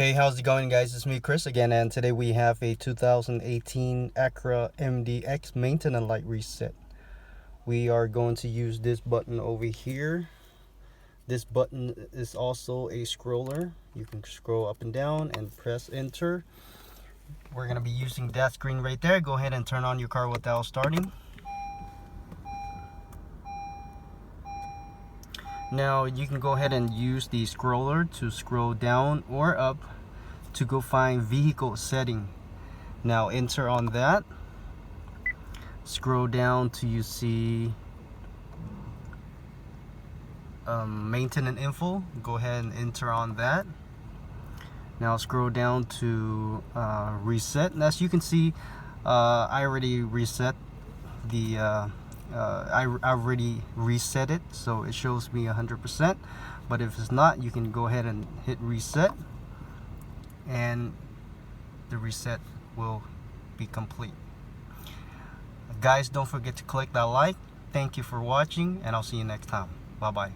Hey, how's it going, guys? It's me, Chris, again, and today we have a 2018 Acura MDX maintenance light reset. We are going to use this button over here. This button is also a scroller. You can scroll up and down and press enter. We're going to be using that screen right there. Go ahead and turn on your car without starting. Now you can go ahead and use the scroller to scroll down or up to go find vehicle setting. Now enter on that, scroll down till you see maintenance info. Go ahead and enter on that. Now scroll down to reset, and as you can see, I already reset the I already reset it, so it shows me 100%. But if it's not, you can go ahead and hit reset, and the reset will be complete. Guys, don't forget to click that like. Thank you for watching, and I'll see you next time. Bye bye.